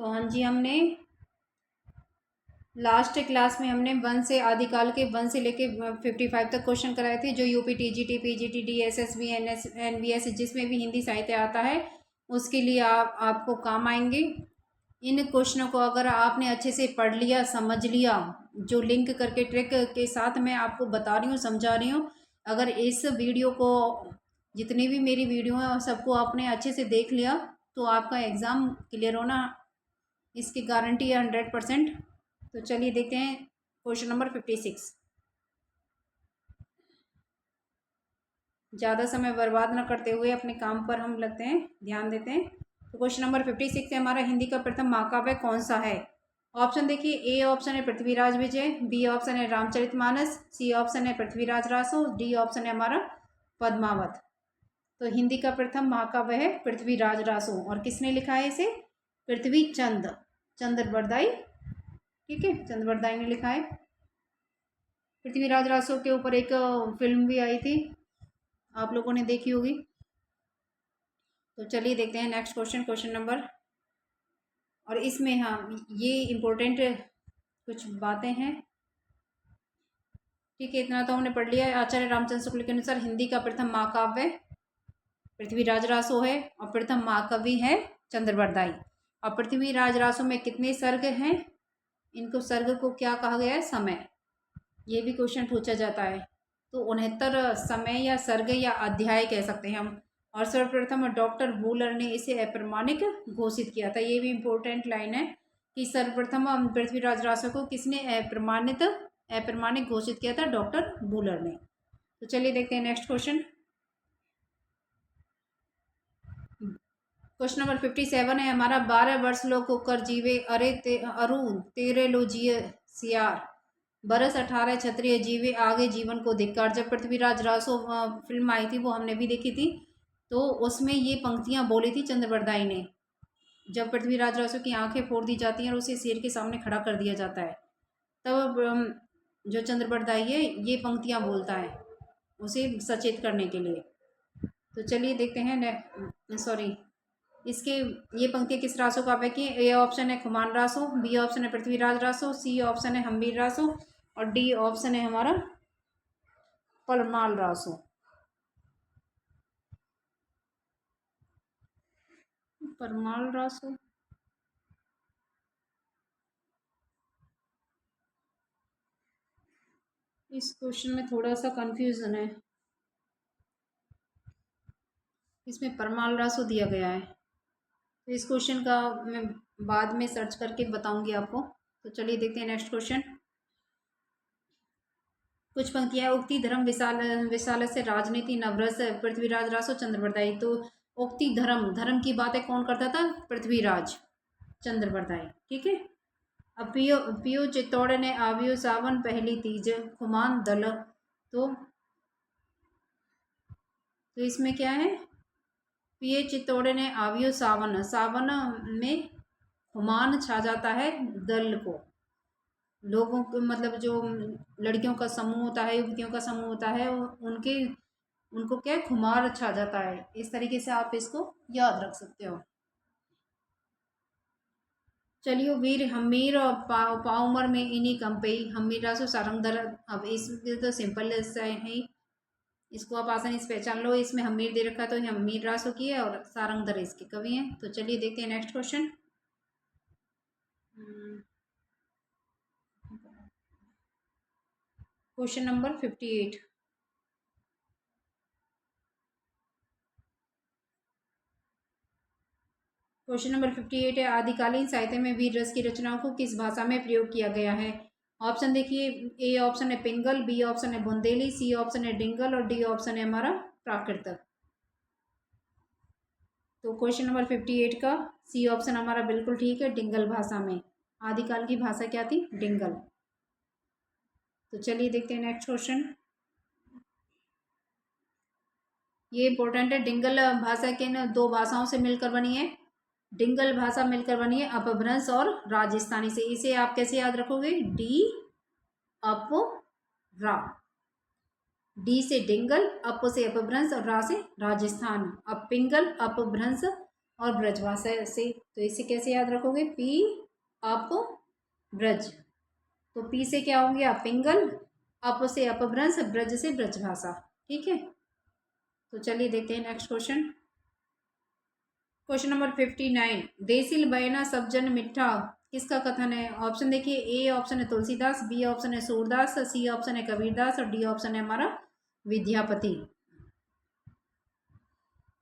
तो हाँ जी, हमने लास्ट क्लास में हमने 1 से आदिकाल के 1 से लेके 55 तक क्वेश्चन कराए थे, जो UP TGT PGT DSSB NVS जिसमें भी हिंदी साहित्य आता है उसके लिए आपको काम आएंगे। इन क्वेश्चनों को अगर आपने अच्छे से पढ़ लिया, समझ लिया, जो लिंक करके ट्रिक के साथ मैं आपको बता रही हूँ, समझा रही हूँ, अगर इस वीडियो को, जितनी भी मेरी वीडियो है सबको आपने अच्छे से देख लिया तो आपका एग्ज़ाम क्लियर होना इसकी गारंटी है 100%। तो चलिए देखते हैं क्वेश्चन नंबर 56। ज़्यादा समय बर्बाद न करते हुए अपने काम पर हम लगते हैं, ध्यान देते हैं। तो क्वेश्चन नंबर 56 है हमारा, हिंदी का प्रथम महाकाव्य कौन सा है? ऑप्शन देखिए, ए ऑप्शन है पृथ्वीराज विजय, बी ऑप्शन है रामचरितमानस, सी ऑप्शन है पृथ्वीराज रासो, डी ऑप्शन है हमारा पद्मावत। तो हिंदी का प्रथम महाकाव्य है पृथ्वीराज रासो, और किसने लिखा है इसे? पृथ्वी चंद्र बरदाई, ठीक है, चंद्र बरदाई ने लिखा है। पृथ्वीराज रासो के ऊपर एक फिल्म भी आई थी, आप लोगों ने देखी होगी। तो चलिए देखते हैं नेक्स्ट क्वेश्चन, क्वेश्चन नंबर, और इसमें हम ये इम्पोर्टेंट कुछ बातें हैं, ठीक है, इतना तो हमने पढ़ लिया है। आचार्य रामचंद्र शुक्ल के अनुसार हिंदी का प्रथम महाकाव्य पृथ्वीराज रासो है और प्रथम महाकवि है चंद्र बरदाई। और पृथ्वीराज रासो में कितने सर्ग हैं? इनको सर्ग को क्या कहा गया है? समय। ये भी क्वेश्चन पूछा जाता है। तो 69 समय या सर्ग या अध्याय कह सकते हैं हम। और सर्वप्रथम डॉक्टर वूलर ने इसे अप्रमाणिक घोषित किया था। ये भी इम्पोर्टेंट लाइन है कि सर्वप्रथम पृथ्वीराज रासो को किसने अप्रमाणिक घोषित किया था? डॉक्टर वूलर ने। तो चलिए देखते हैं नेक्स्ट क्वेश्चन। क्वेश्चन नंबर 57 है हमारा, 12 वर्ष लोग कर जीवे अरु तेरे लो जिये सियार, बरस 18 क्षत्रिय जीवे आगे जीवन को धिक्कार। जब पृथ्वीराज रासो फिल्म आई थी, वो हमने भी देखी थी, तो उसमें ये पंक्तियां बोली थी चंद्र बरदाई ने। जब पृथ्वीराज रासो की आंखें फोड़ दी जाती हैं और उसे शेर के सामने खड़ा कर दिया जाता है, तब जो चंद्र बरदाई है ये पंक्तियां बोलता है उसे सचेत करने के लिए। तो चलिए देखते हैं, सॉरी, इसके ये पंक्ति किस रासो का है? ए ऑप्शन है खुमान रासो, बी ऑप्शन है पृथ्वीराज रासो, सी ऑप्शन है हम्बीर रासो, और डी ऑप्शन है हमारा परमाल रासो। परमाल रासो, इस क्वेश्चन में थोड़ा सा कंफ्यूजन है, इसमें परमाल रासो दिया गया है, तो इस क्वेश्चन का मैं बाद में सर्च करके बताऊंगी आपको। तो चलिए देखते हैं नेक्स्ट क्वेश्चन। कुछ पंक्तियां, उक्ति धर्म विशाल से राजनीति नवरस पृथ्वीराज रासो चंद्र बरदाई। तो उक्ति धर्म की बातें कौन करता था? पृथ्वीराज चंद्र बरदाई, ठीक है। अब पियो चित्तौड़ ने आवियो सावन पहली तीज खुमान दल। तो इसमें क्या है? पिए चित्तौड़ ने आवियो सावन में खुमान छा जाता है दल को, लोगों को, मतलब जो लड़कियों का समूह होता है, युवतियों का समूह होता है, उनको क्या है? खुमार छा जाता है। इस तरीके से आप इसको याद रख सकते हो। चलिए, वीर हमीर और पाउमर में इन्हीं कंपई हमीर रासो सारंगधर। अब इसमें तो सिंपल है, इसको आप आसानी से पहचान लो। इसमें हमीर दे रखा है तो हमीर रासो की है और सारंगधर इसके कवि हैं। तो चलिए देखते हैं next question. Question number 58। Question number 58 है, आदिकालीन साहित्य में वीर रस की रचनाओं को किस भाषा में प्रयोग किया गया है? ऑप्शन देखिए, ए ऑप्शन है पिंगल, बी ऑप्शन है बुंदेली, सी ऑप्शन है डिंगल, और डी ऑप्शन है हमारा प्राकृतक। तो क्वेश्चन नंबर 58 का सी ऑप्शन हमारा बिल्कुल ठीक है, डिंगल भाषा में। आदिकाल की भाषा क्या थी? डिंगल। तो चलिए देखते हैं नेक्स्ट क्वेश्चन। ये इंपॉर्टेंट है, डिंगल भाषा के न 2 भाषाओं से मिलकर बनी है। डिंगल भाषा मिलकर बनी है अपभ्रंश और राजस्थानी से। इसे आप कैसे याद रखोगे? डी अप रा, डी से डिंगल, अप से अपभ्रंश और रा से राजस्थान। अब पिंगल अपभ्रंश और ब्रजभाषा से। तो इसे कैसे याद रखोगे? P up Braj. तो पी से क्या हो गया? पिंगल, अप से अपभ्रंश, ब्रज से ब्रजभाषा। ठीक है, तो चलिए देखते हैं नेक्स्ट क्वेश्चन। क्वेश्चन नंबर 59, देसिल बयना सब जन मिठा किसका कथन है? ऑप्शन देखिए, ए ऑप्शन है तुलसीदास, बी ऑप्शन है सूरदास, सी ऑप्शन है कबीरदास और डी ऑप्शन है हमारा विद्यापति।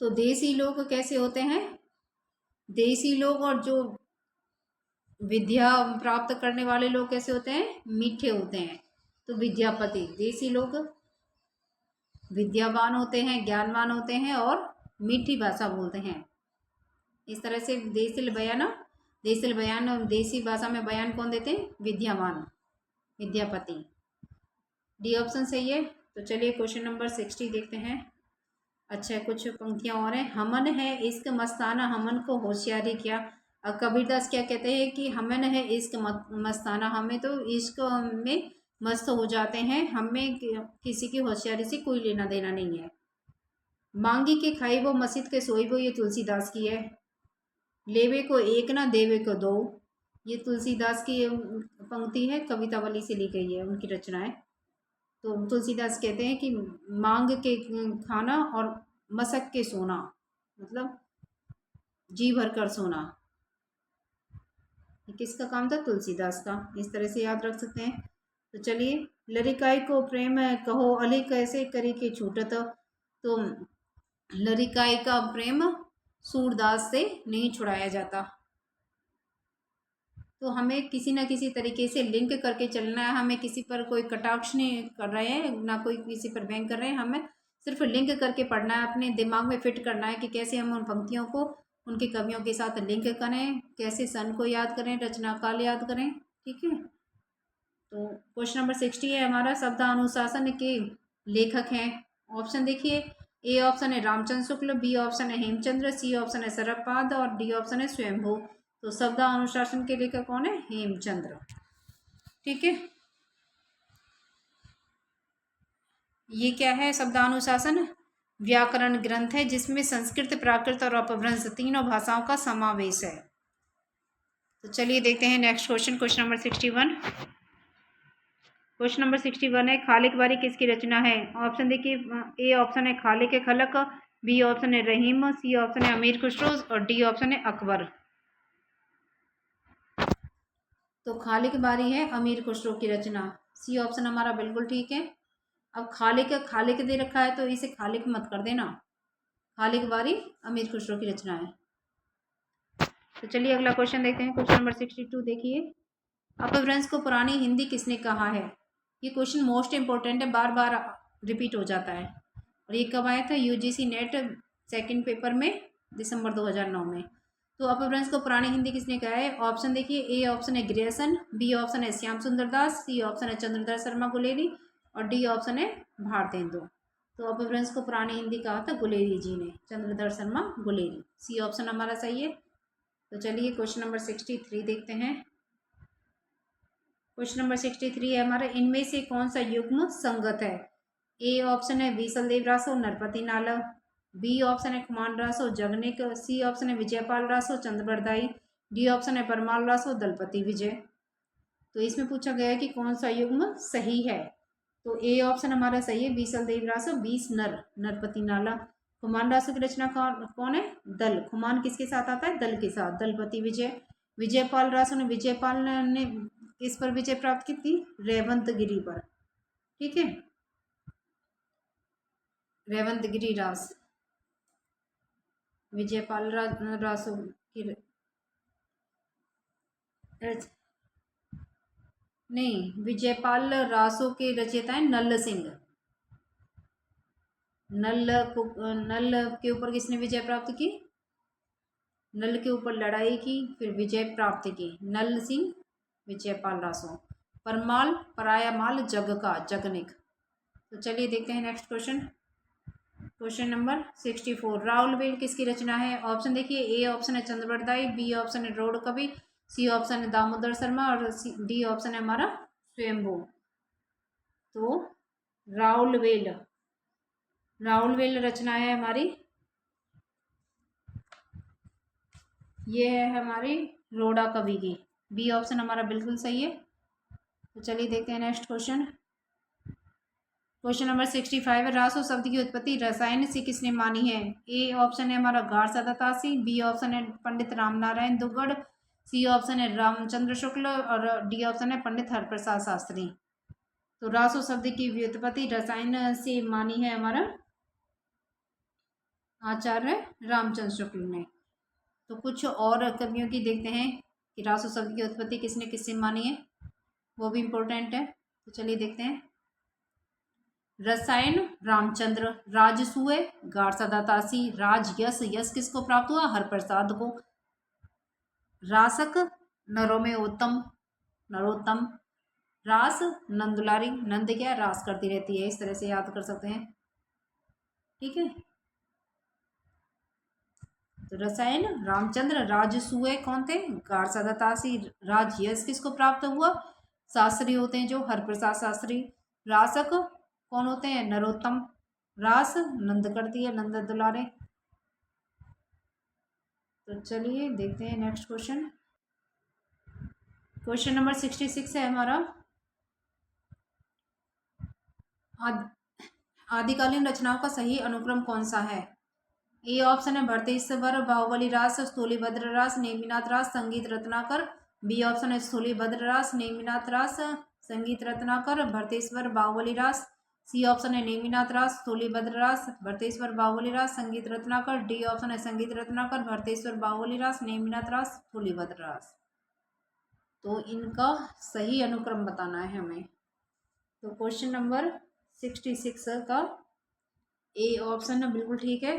तो देसी लोग कैसे होते हैं? देसी लोग और जो विद्या प्राप्त करने वाले लोग कैसे होते हैं? मीठे होते हैं। तो विद्यापति। देसी लोग विद्यावान होते हैं, ज्ञानवान होते हैं और मीठी भाषा बोलते हैं। इस तरह से देसिल बयान देसी भाषा में बयान कौन देते हैं? विद्यावान, विद्यापति। डी ऑप्शन सही है। तो चलिए क्वेश्चन नंबर 60 देखते हैं। अच्छा, कुछ पंक्तियां और हैं। हमन है इश्क मस्ताना, हमन को होशियारी क्या। कबीरदास क्या कहते हैं कि हमन है इश्क मस्ताना, हमें तो इश्क में मस्त हो जाते हैं, हमें किसी की होशियारी से कोई लेना देना नहीं है। मांगी के खाई वो मस्जिद के सोई वो, ये तुलसीदास की है। लेवे को एक ना देवे को दो, ये तुलसीदास की पंक्ति है, कवितावली से ली गई है, उनकी रचना है। तो तुलसीदास कहते हैं कि मांग के खाना और मसक के सोना, मतलब जी भर कर सोना, ये किसका काम था? तुलसीदास का। इस तरह से याद रख सकते हैं। तो चलिए, लरिकाई को प्रेम कहो अली कैसे करी के छूटत। तो लरिकाई का प्रेम सूरदास से नहीं छुड़ाया जाता। तो हमें किसी ना किसी तरीके से लिंक करके चलना है। हमें किसी पर कोई कटाक्ष नहीं कर रहे हैं, ना कोई किसी पर व्यंग कर रहे हैं, हमें सिर्फ लिंक करके पढ़ना है, अपने दिमाग में फिट करना है कि कैसे हम उन पंक्तियों को उनके कवियों के साथ लिंक करें, कैसे सन को याद करें, रचना काल याद करें। ठीक है, तो क्वेश्चन नंबर 60 है हमारा, शब्दानुशासन के लेखक हैं। ऑप्शन देखिए, ए ऑप्शन है रामचंद्र शुक्ल, बी ऑप्शन है हेमचंद्र, सी ऑप्शन है शरदपाद और डी ऑप्शन है स्वयंभू। तो शब्दानुशासन के लेखक कौन है? हेमचंद्र। ठीक है, ये क्या है? शब्दानुशासन व्याकरण ग्रंथ है जिसमें संस्कृत, प्राकृत और अपभ्रंश तीनों भाषाओं का समावेश है। तो चलिए देखते हैं next question, question number 61। Question number 61 है, खालिक बारी किसकी रचना है? ऑप्शन देखिए, ए ऑप्शन है खालिक खलक, बी ऑप्शन है रहीम, सी ऑप्शन है अमीर खुसरो और डी ऑप्शन है अकबर। तो खालिक बारी है अमीर खुसरो की रचना, सी ऑप्शन हमारा बिल्कुल ठीक है। अब खालिक खालिक दे रखा है तो इसे खालिक मत कर देना, खालिक बारी अमीर खुसरो की रचना है। तो चलिए अगला क्वेश्चन देखते हैं, क्वेश्चन नंबर 62 देखिए, अपभ्रंश को पुरानी हिंदी किसने कहा है? ये क्वेश्चन मोस्ट इंपॉर्टेंट है, बार बार रिपीट हो जाता है। और ये कब आया था? यूजीसी नेट सेकंड पेपर में, दिसंबर 2009 में। तो अपभ्रंश को पुरानी हिंदी किसने कहा है? ऑप्शन देखिए, ए ऑप्शन है ग्रेसन, बी ऑप्शन है श्याम सुंदर दास, सी ऑप्शन है चंद्रधर शर्मा गुलेरी और डी ऑप्शन है भारतेंदु। तो अपभ्रंश को पुरानी हिंदी कहा था गुलेरी जी ने, चंद्रधर शर्मा गुलेरी। सी ऑप्शन हमारा सही है। तो चलिए क्वेश्चन नंबर 63 देखते हैं। क्वेश्चन नंबर 63 है हमारा, इनमें से कौन सा युग्म संगत है? ए ऑप्शन है बीसलदेव रासो नरपति नाला, बी ऑप्शन है कुमार रासो जगनिक, सी ऑप्शन है विजयपाल रासो चंद्रबरदाई, डी ऑप्शन है परमाल रासो दलपति विजय। तो इसमें पूछा गया है कि कौन सा युग्म सही है। तो ए ऑप्शन हमारा सही है, बीसलदेव रासो, 20 नरपति नाला। खुमान रासो की रचना कौन है? दल। खुमान किसके साथ आता है? दल के साथ, दलपति विजय। विजयपाल रासो ने किस पर विजय प्राप्त की थी? रेवंतगिरी पर। ठीक है, रेवंतगिरी रास, विजयपाल रासो की नहीं, विजयपाल रासो के रचयिता है नल्ल सिंह। नल के ऊपर किसने विजय प्राप्त की? नल के ऊपर लड़ाई की, फिर विजय प्राप्त की, नल सिंह विजयपाल रासो। परमाल पराया माल जग का, जगनिक। तो चलिए देखते हैं next question, question number 64, Raul well किसकी रचना है? ऑप्शन देखिए, ए ऑप्शन है चंद्रबरदाई, बी ऑप्शन है रोड कवि, सी ऑप्शन है दामोदर शर्मा और डी ऑप्शन है हमारा स्वयंभू। तो राउल वेल रचना है हमारी ये है हमारी रोडा कवि की। बी ऑप्शन हमारा बिल्कुल सही है। तो चलिए देखते हैं नेक्स्ट क्वेश्चन। क्वेश्चन नंबर 65 है, रासो शब्द की उत्पत्ति रसायन से किसने मानी है? ए ऑप्शन है हमारा गार्सा दत्तासी, बी ऑप्शन है पंडित रामनारायण दुग्गड़, सी ऑप्शन है रामचंद्र शुक्ल और डी ऑप्शन है पंडित हरप्रसाद शास्त्री। तो रासो शब्द की व्युत्पत्ति रसायन से मानी है हमारा आचार्य रामचंद्र शुक्ल ने। तो कुछ और कवियों की देखते हैं कि रासो शब्द की उत्पत्ति किसने किससे मानी है, वो भी इम्पोर्टेंट है। तो चलिए देखते हैं। रसायन रामचंद्र, राजसूय गार्सा दातासी, राज यश, यश किसको प्राप्त हुआ? हरप्रसाद को। रासक नरोत्तम, नरोत्तम। रास नंदुलारी, नंद क्या है? रास करती रहती है, इस तरह से याद कर सकते हैं। ठीक है, तो रसायन रामचंद्र, राजसूय कौन थे? गार्सा दातासी। राज यश किसको प्राप्त हुआ? शास्त्री होते हैं जो हरप्रसाद शास्त्री। रासक कौन होते हैं? नरोत्तम। रास नंद करती है, नंद दुलारे। तो चलिए देखते हैं नेक्स्ट क्वेश्चन। क्वेश्चन नंबर 66 है हमारा, आदिकालीन रचनाओं का सही अनुक्रम कौन सा है? ए ऑप्शन है भरतेश्वर, बाहुबली रास, स्थूलीभद्र रास, नेमिनाथ रास, संगीत रत्नाकर। बी ऑप्शन है स्थूलीभद्र रास, नेमिनाथ रास, संगीत रत्नाकर, भरतेश्वर, बाहुबली रास। सी ऑप्शन है नेमिनाथ रास, स्थूलीभद्र रास, भरतेश्वर, बाहुबली रास, संगीत रत्नाकर। डी ऑप्शन है संगीत रत्नाकर, भरतेश्वर, बाहुबली रास, नेमिनाथ रास, स्थूलीभद्र रास। तो इनका सही अनुक्रम बताना है हमें। तो क्वेश्चन नंबर 66 का ए ऑप्शन बिल्कुल ठीक है।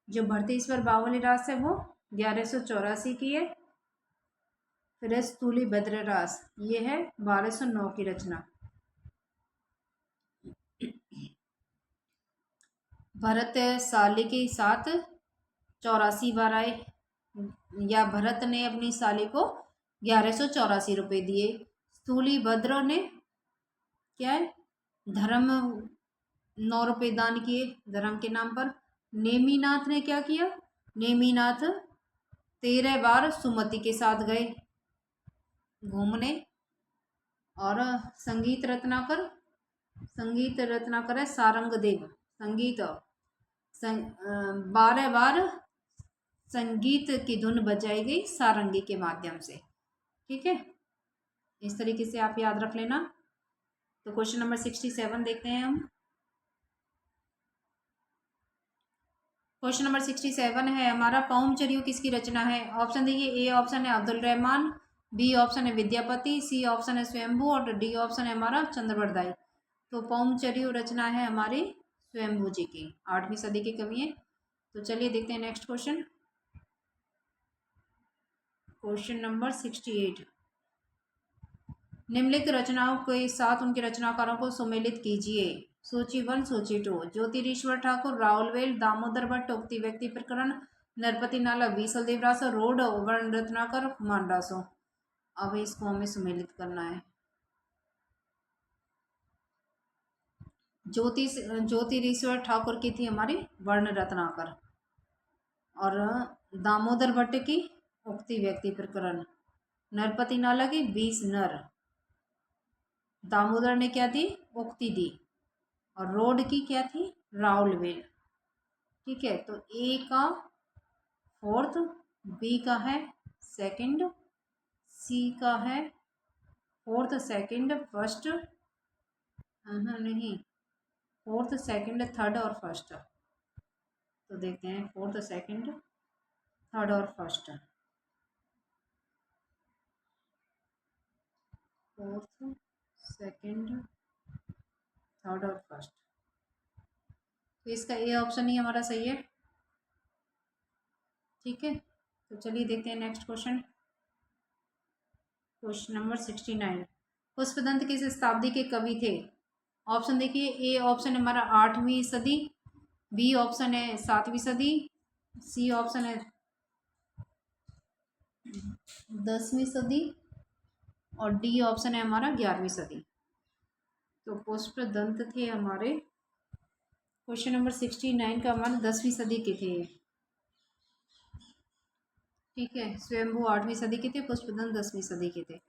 जो भरतेश्वर बाहुबली रास है वो 1184 की है। फिर स्थूली भद्र रास ये है 1209 की रचना। भरत साली के साथ 84 बार आए, या भरत ने अपनी साली को 1184 रुपये दिए। स्थूली भद्र ने क्या है? धर्म 9 रुपये दान किए धर्म के नाम पर। नेमीनाथ ने क्या किया? नेमीनाथ 13 बार सुमति के साथ गए घूमने। और संगीत रत्नाकर, संगीत रत्नाकर है सारंग देव। संगीत 12 बार संगीत की धुन बजाई गई सारंगी के माध्यम से। ठीक है, इस तरीके से आप याद रख लेना। तो क्वेश्चन नंबर 67 देखते हैं हम। क्वेश्चन नंबर 67 है हमारा, पौमचरियो किसकी रचना है? ऑप्शन देखिए, ए ऑप्शन है अब्दुल रहमान, बी ऑप्शन है विद्यापति, सी ऑप्शन है स्वयंभू और डी ऑप्शन है हमारा चंद्रवरदाई। तो पौमचरियो रचना है हमारी स्वयंभू जी की, 8वीं सदी के कवि हैं। तो चलिए देखते हैं नेक्स्ट क्वेश्चन। क्वेश्चन नंबर 68, निम्नलिखित रचनाओं के साथ उनके रचनाकारों को सुमेलित कीजिए। सूची 1, सूची 2, ज्योतिरीश्वर ठाकुर, राहुलवेल, दामोदर भट्ट, उक्ति व्यक्ति प्रकरण, नरपति नाला, बीसल देवरास, रोड, वर्ण रत्नाकर, मानरासो। अब इसको हमें सुमेलित करना है। ज्योतिरीश्वर ठाकुर की थी हमारी वर्ण रत्नाकर, और दामोदर भट्ट की उक्ति व्यक्ति प्रकरण, नरपति नाला की 20 नर। दामोदर ने क्या दी? उक्ति दी। और रोड की क्या थी? राउलवेल। ठीक है, तो ए का 4th, बी का है 2nd, सी का है 4th, 2nd, 1st, नहीं 4th, 2nd, 3rd और 1st। तो देखते हैं 4th, 2nd, 3rd और 1st। 4th, 2nd, 3rd और 1st। तो इसका ए ऑप्शन ही हमारा सही है। ठीक है, तो चलिए देखते हैं next question. Question number 69, Pushpadant किस शताब्दी के कवि थे? ऑप्शन देखिए, ए ऑप्शन है हमारा 8वीं सदी, बी ऑप्शन है 7वीं सदी, सी ऑप्शन है 10वीं सदी और डी ऑप्शन है हमारा 11वीं सदी। तो पुष्पदंत थे हमारे, क्वेश्चन नंबर 69 का हमारा 10वीं सदी के थे। ठीक है, स्वयंभू 8वीं सदी के थे, पुष्पदंत 10वीं सदी के थे।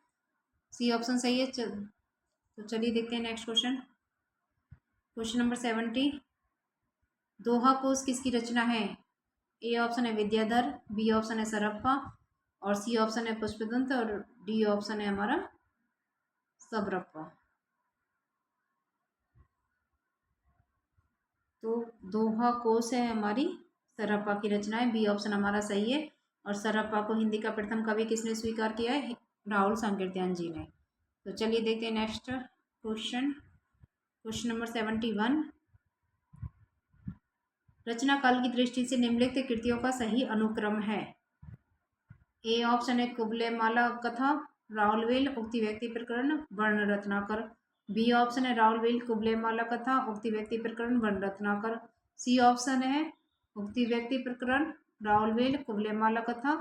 सी ऑप्शन सही है। तो चलिए देखते हैं नेक्स्ट क्वेश्चन। क्वेश्चन नंबर 70, दोहा कोश किसकी रचना है? ए ऑप्शन है विद्याधर, बी ऑप्शन है सरप्पा, और सी ऑप्शन है पुष्पदंत, और डी ऑप्शन है हमारा सबरप्पा। तो दोहा कोश है हमारी सरप्पा की रचना है, बी ऑप्शन हमारा सही है। और सरप्पा को हिंदी का प्रथम कवि किसने स्वीकार किया है? राहुल सांकृत्यायन जी ने। तो चलिए देखते हैं नेक्स्ट क्वेश्चन। क्वेश्चन नंबर 71, रचना काल की दृष्टि से निम्नलिखित कृतियों का सही अनुक्रम है। ए ऑप्शन है कुबलेमाला कथा, राउलवेल उक्ति व्यक्ति प्रकरण, वर्ण रत्नाकर। बी ऑप्शन है राउलवेल कुबलेमाला कथा, उक्ति व्यक्ति प्रकरण, वर्ण रत्नाकर। सी ऑप्शन है उक्ति व्यक्ति प्रकरण, राउलवेल कुबलेमाला कथा,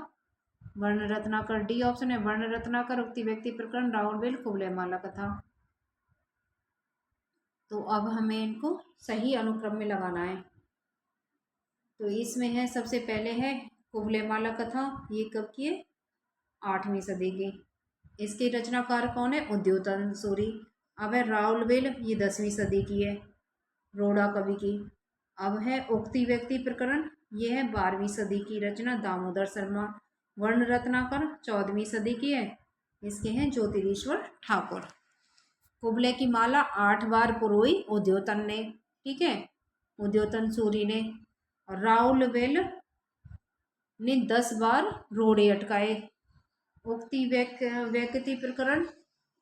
वर्ण रत्नाकर। डी ऑप्शन है वर्ण रत्नाकर, उक्ति व्यक्ति प्रकरण, राउलवेल कुबलेमाला कथा। तो अब हमें इनको सही अनुक्रम में लगाना है। तो इसमें है, सबसे पहले है कुबलेमाला कथा, ये कब की है? 8वीं सदी की। इसके रचनाकार कौन है? उद्योतन सूरी। अब है राउलवेल, ये 10वीं सदी की है, रोड़ा कवि की। अब है उक्ति व्यक्ति प्रकरण, ये है 12वीं सदी की रचना, दामोदर शर्मा। वर्ण रत्नाकर 14वीं सदी की है, इसके हैं ज्योतिरीश्वर ठाकुर। कुबले की माला 8 बार पुरोई उद्योतन ने, ठीक है, उद्योतन सूरी ने। और राउलवेल ने 10 बार रोड़े अटकाए। उक्ति व्यक्ति प्रकरण,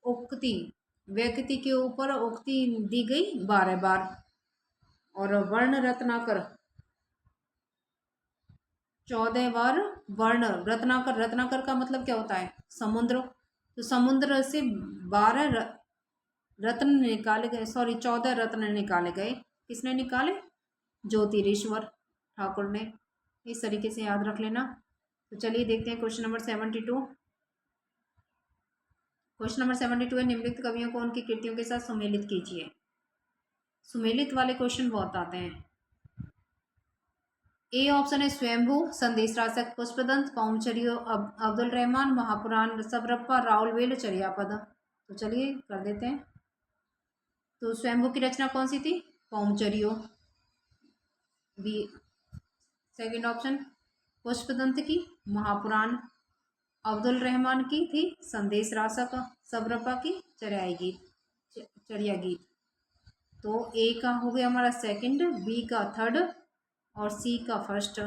उक्ति व्यक्ति के ऊपर उक्ति दी गई 12 बार। और वर्ण रत्नाकर 14 बार वर्ण रत्नाकर। रत्नाकर का मतलब क्या होता है? समुद्र। तो समुद्र से 12 रत्न निकाले गए, सॉरी 14 रत्न निकाले गए। किसने निकाले? ज्योतिरीश्वर ठाकुर ने। इस तरीके से याद रख लेना। तो चलिए देखते हैं क्वेश्चन नंबर 72। क्वेश्चन नंबर 72 है, निम्नलिखित कवियों को उनकी कृतियों के साथ सुमेलित कीजिए। सुमेलित वाले क्वेश्चन बहुत आते हैं। ए ऑप्शन है स्वयंभू, संदेश रासक, पुष्पदंत, पाउंचरियो, अब्दुल रहमान, महापुराण, सबरप्पा, राउलवेल, चरियापद। तो चलिए कर देते हैं। तो स्वयंभू की रचना कौन सी थी? पाउंचरियो, बी सेकंड ऑप्शन। पुष्पदंत की महापुराण, अब्दुल रहमान की थी संदेश रासक, सबरप्पा की चरिया गीत। तो ए का हो गया हमारा सेकंड, बी का थर्ड, और सी का फर्स्ट।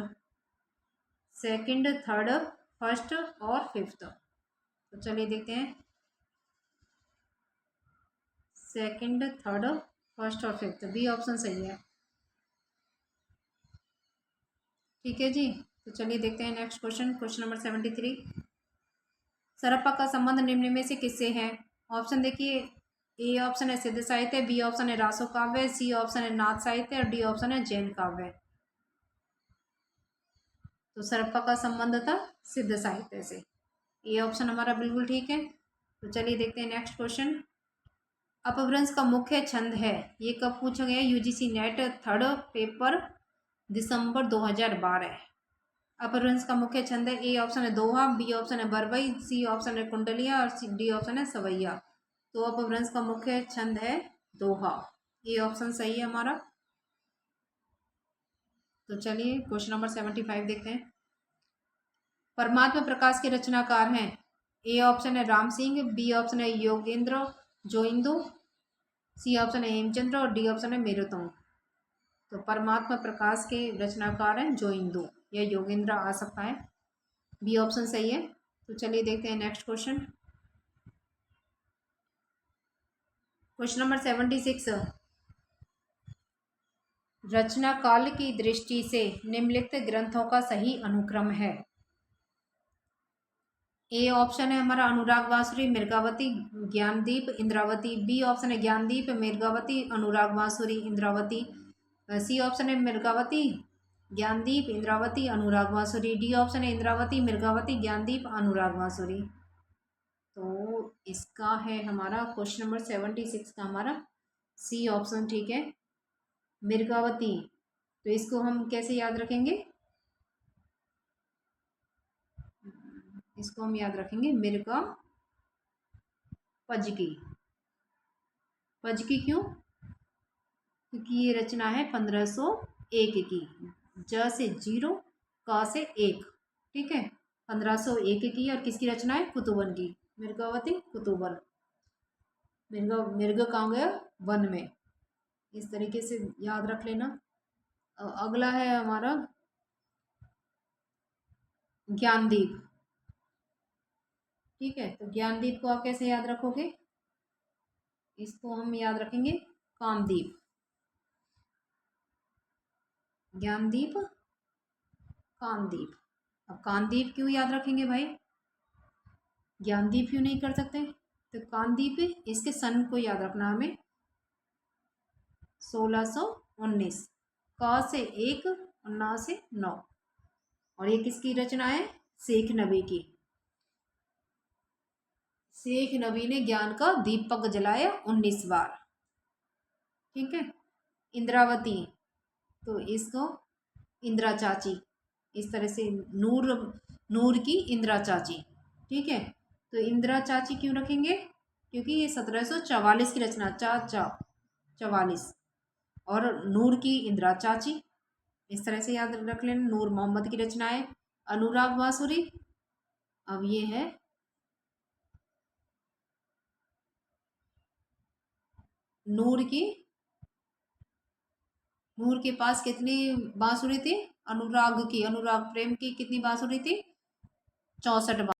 सेकंड, थर्ड, फर्स्ट और फिफ्थ। तो चलिए देखते हैं। सेकंड, थर्ड, फर्स्ट और फिफ्थ, बी ऑप्शन सही है। ठीक है जी। तो चलिए देखते हैं next question. Question number 73, Sarappa का संबंध निम्न में से किससे है? ऑप्शन देखिए, ए ऑप्शन है सिद्ध साहित्य, बी ऑप्शन है रासो काव्य, सी ऑप्शन है नाथ साहित्य, और डी ऑप्शन है जैन काव्य। तो सरप्पा का संबंध था सिद्ध साहित्य से। ए ऑप्शन हमारा बिल्कुल ठीक है। तो चलिए देखते हैं नेक्स्ट क्वेश्चन। अपभ्रंश का मुख्य छंद है, ये कब पूछा गया? यूजीसी नेट थर्ड पेपर दिसंबर 2012। अपभ्रंश का मुख्य छंद है, ए ऑप्शन है दोहा, बी ऑप्शन है बरबई, सी ऑप्शन है कुंडलिया, और डी ऑप्शन है सवैया। तो अपभ्रंश का मुख्य छंद है दोहा, ए ऑप्शन सही है हमारा। तो चलिए क्वेश्चन नंबर 75 देखते हैं। परमात्मा प्रकाश के रचनाकार हैं, ए ऑप्शन है राम सिंह, बी ऑप्शन है योगेंद्र जोइंदू, सी ऑप्शन है हेमचंद्र, और डी ऑप्शन है मेरुतों। तो परमात्मा प्रकाश के रचनाकार हैं जोइंदू या योगेंद्र आ सकता है, बी ऑप्शन सही है। तो चलिए देखते हैं नेक्स्ट क्वेश्चन। क्वेश्चन नंबर 76, रचना काल की दृष्टि से निम्नलिखित ग्रंथों का सही अनुक्रम है। ए ऑप्शन है हमारा अनुराग बांसुरी, मिर्गावती, ज्ञानदीप, इंद्रावती, बी ऑप्शन है ज्ञानदीप, मिर्गावती, अनुराग बांसुरी, इंद्रावती, सी ऑप्शन है मिर्गावती, ज्ञानदीप, इंद्रावती, अनुराग बांसुरी, डी ऑप्शन है इंद्रावती, मिर्गावती, ज्ञानदीप, अनुराग बांसुरी। तो इसका है हमारा क्वेश्चन नंबर 76 का हमारा सी ऑप्शन ठीक है, मिर्गावती। तो इसको हम कैसे याद रखेंगे? इसको हम याद रखेंगे मिर्गा पजकी। पजकी क्यों? क्योंकि ये रचना है 1501 की। ज से 0, क से 1, ठीक है। 1501 की और किसकी रचना है? कुतुबन की, मिर्गावती कुतुबन। मिर्ग कहाँ गया? वन में। इस तरीके से याद रख लेना। अगला है हमारा ज्ञानदीप। ठीक है, तो ज्ञानदीप को आप कैसे याद रखोगे? इसको हम याद रखेंगे कामदीप। ज्ञानदीप, कामदीप। अब कामदीप क्यों याद रखेंगे भाई? ज्ञानदीप क्यों नहीं कर सकते? तो कामदीप, इसके सन को याद रखना हमें, 1619। क से 1 और न से 9। और ये किसकी रचना है? शेख नबी की। शेख नबी ने ज्ञान का दीपक जलाया 19 बार। ठीक है। इंद्रावती, तो इसको इंदिरा चाची, इस तरह से नूर, नूर की इंदिरा चाची। ठीक है, तो इंदिरा चाची क्यों रखेंगे? क्योंकि ये 1744 की रचना, 44। और नूर की इंदिरा चाची, इस तरह से याद रख लेना। नूर मोहम्मद की रचना है। अनुराग बांसुरी, अब ये है नूर की। नूर के पास कितनी बांसुरी थी? अनुराग की, अनुराग प्रेम की कितनी बांसुरी थी? 64